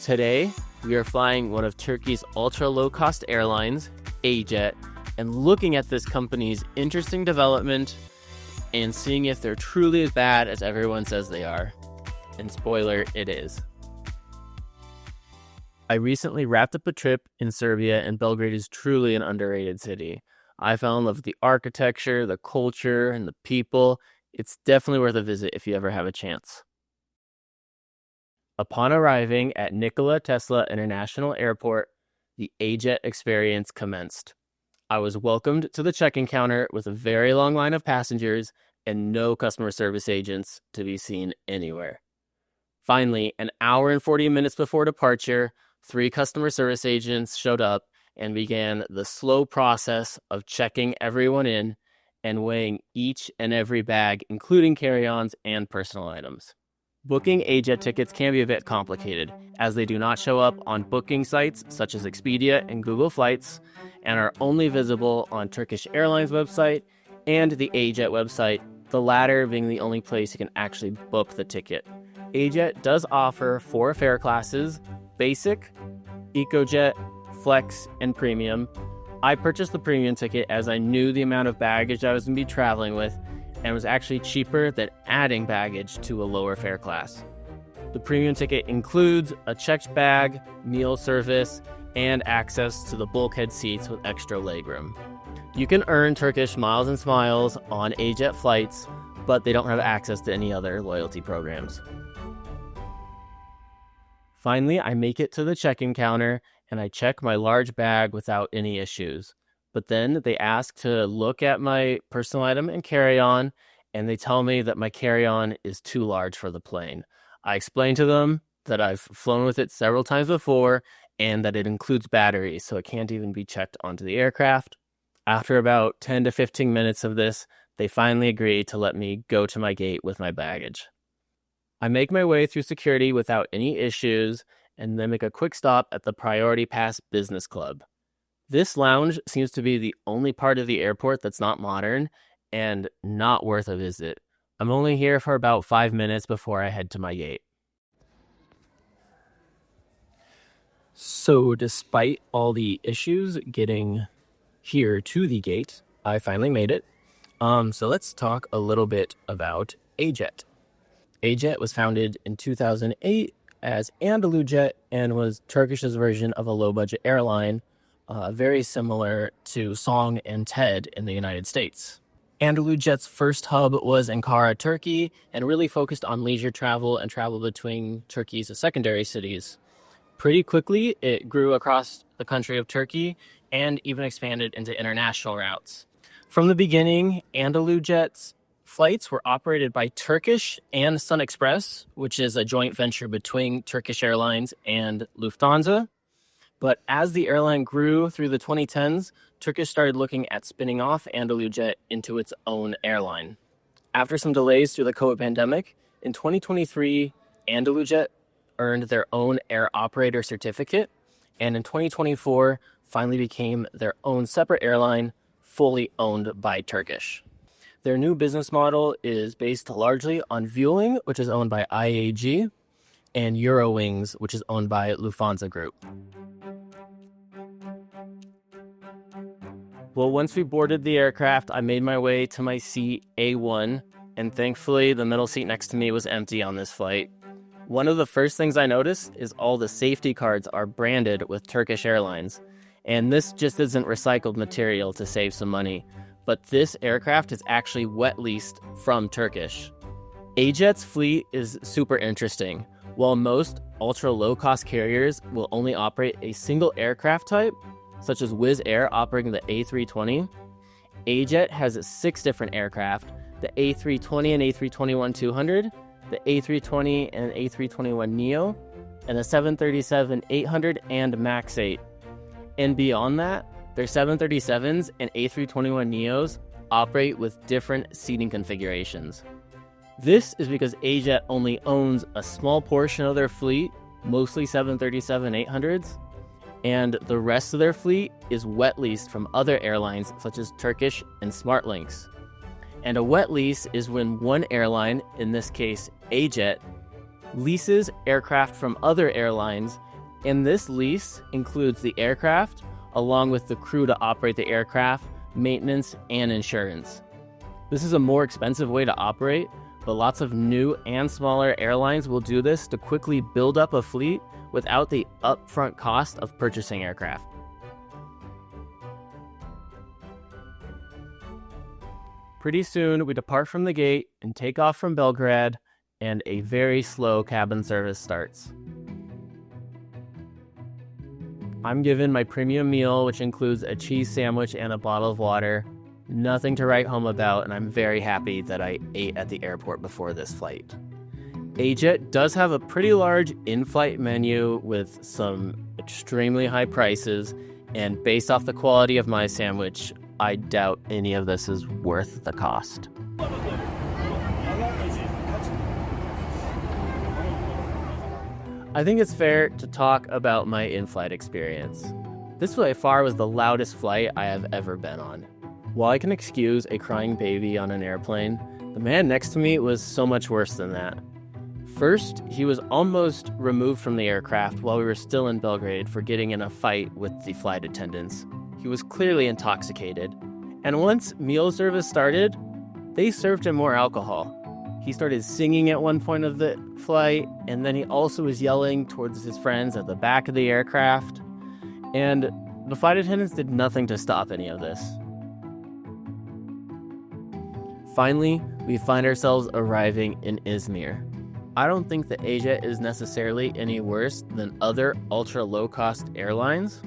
Today, we are flying one of Turkey's ultra-low-cost airlines, AJet, and looking at this company's interesting development and seeing if they're truly as bad as everyone says they are. And spoiler, it is. I recently wrapped up a trip in Serbia, and Belgrade is truly an underrated city. I fell in love with the architecture, the culture, and the people. It's definitely worth a visit if you ever have a chance. Upon arriving at Nikola Tesla International Airport, the AJet experience commenced. I was welcomed to the check-in counter with a very long line of passengers and no customer service agents to be seen anywhere. Finally, an hour and 40 minutes before departure, 3 customer service agents showed up and began the slow process of checking everyone in and weighing each and every bag, including carry-ons and personal items. Booking AJet tickets can be a bit complicated, as they do not show up on booking sites such as Expedia and Google Flights, and are only visible on Turkish Airlines website and the AJet website, the latter being the only place you can actually book the ticket. AJet does offer 4 fare classes: Basic, EcoJet, Flex, and Premium. I purchased the Premium ticket as I knew the amount of baggage I was going to be traveling with, and was actually cheaper than adding baggage to a lower fare class. The Premium ticket includes a checked bag, meal service, and access to the bulkhead seats with extra legroom. You can earn Turkish miles and smiles on AJet flights, but they don't have access to any other loyalty programs. Finally, I make it to the check-in counter, and I check my large bag without any issues. But then they ask to look at my personal item and carry-on, and they tell me that my carry-on is too large for the plane. I explain to them that I've flown with it several times before and that it includes batteries, so it can't even be checked onto the aircraft. After about 10 to 15 minutes of this, they finally agree to let me go to my gate with my baggage. I make my way through security without any issues and then make a quick stop at the Priority Pass Business Club. This lounge seems to be the only part of the airport that's not modern and not worth a visit. I'm only here for about 5 minutes before I head to my gate. So despite all the issues getting here to the gate, I finally made it. So let's talk a little bit about AJet. AJet was founded in 2008 as AnadoluJet and was Turkish's version of a low-budget airline, very similar to Song and Ted in the United States. AnadoluJet's first hub was Ankara, Turkey, and really focused on leisure travel and travel between Turkey's secondary cities. Pretty quickly, it grew across the country of Turkey and even expanded into international routes. From the beginning, AnadoluJet's flights were operated by Turkish and Sun Express, which is a joint venture between Turkish Airlines and Lufthansa. But as the airline grew through the 2010s, Turkish started looking at spinning off AnadoluJet into its own airline. After some delays through the COVID pandemic, in 2023, AnadoluJet earned their own air operator certificate, and in 2024, finally became their own separate airline, fully owned by Turkish. Their new business model is based largely on Vueling, which is owned by IAG, and Eurowings, which is owned by Lufthansa Group. Well, once we boarded the aircraft, I made my way to my seat A1, and thankfully the middle seat next to me was empty on this flight. One of the first things I noticed is all the safety cards are branded with Turkish Airlines, and this just isn't recycled material to save some money, but this aircraft is actually wet leased from Turkish. AJet's fleet is super interesting. While most ultra low-cost carriers will only operate a single aircraft type, such as Wizz Air operating the A320, AJet has 6 different aircraft: the A320 and A321-200, the A320 and A321neo, and the 737-800 and MAX 8. And beyond that, their 737s and A321neos operate with different seating configurations. This is because AJet only owns a small portion of their fleet, mostly 737-800s, and the rest of their fleet is wet leased from other airlines such as Turkish and SmartLynx. And a wet lease is when one airline, in this case AJet, leases aircraft from other airlines And this lease includes the aircraft, along with the crew to operate the aircraft, maintenance, and insurance. This is a more expensive way to operate, but lots of new and smaller airlines will do this to quickly build up a fleet without the upfront cost of purchasing aircraft. Pretty soon, we depart from the gate and take off from Belgrade, and a very slow cabin service starts. I'm given my premium meal, which includes a cheese sandwich and a bottle of water. Nothing to write home about, and I'm very happy that I ate at the airport before this flight. AJet does have a pretty large in-flight menu with some extremely high prices, and based off the quality of my sandwich, I doubt any of this is worth the cost. I think it's fair to talk about my in-flight experience. This by far was the loudest flight I have ever been on. While I can excuse a crying baby on an airplane, the man next to me was so much worse than that. First, he was almost removed from the aircraft while we were still in Belgrade for getting in a fight with the flight attendants. He was clearly intoxicated. And once meal service started, they served him more alcohol. He started singing at one point of the flight, and then he also was yelling towards his friends at the back of the aircraft. And the flight attendants did nothing to stop any of this. Finally, we find ourselves arriving in Izmir. I don't think that AJet is necessarily any worse than other ultra-low-cost airlines,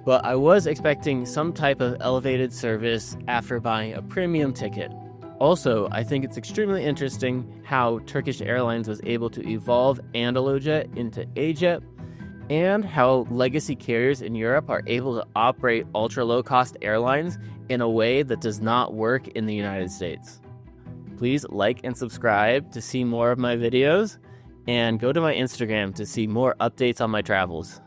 but I was expecting some type of elevated service after buying a premium ticket. Also, I think it's extremely interesting how Turkish Airlines was able to evolve Anadolujet into AJet, and how legacy carriers in Europe are able to operate ultra-low-cost airlines in a way that does not work in the United States. Please like and subscribe to see more of my videos, and go to my Instagram to see more updates on my travels.